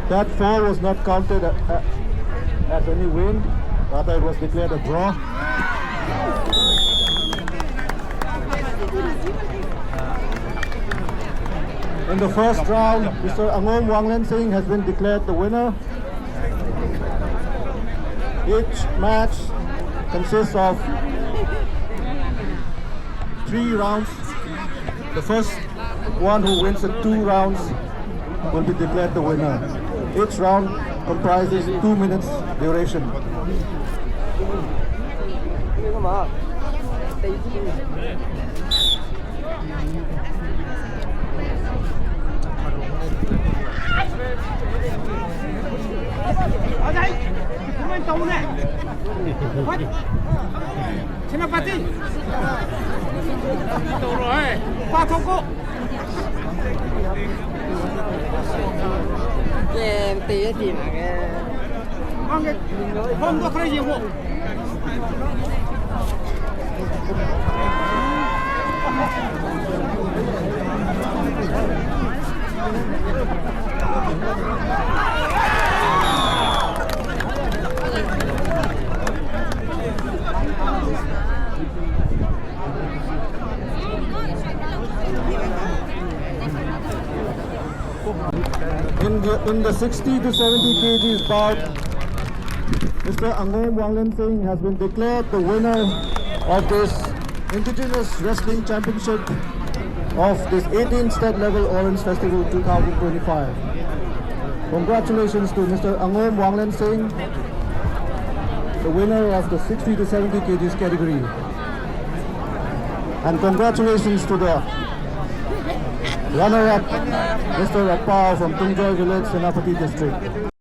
That foul was not counted as any win, rather it was declared a draw. In the first round, Mr. Angom Wanglen Singh has been declared the winner. Each match consists of 3 rounds. The first one who wins in 2 rounds will be declared the winner. Each round comprises 2 minutes duration. Senapati. Pak Koko. Em tía gì mà cái không có cái gì bộ. In the 60 to 70 kgs bout, Mr. Angom Wanglen Singh has been declared the winner of this Indigenous Wrestling Championship of this 18th State Level Orange Festival 2025. Congratulations to Mr. Angom Wanglen Singh, the winner of the 60 to 70 kgs category. And congratulations to the runner-up, Mr. Rappao from Tungjoy Village, Senapati District.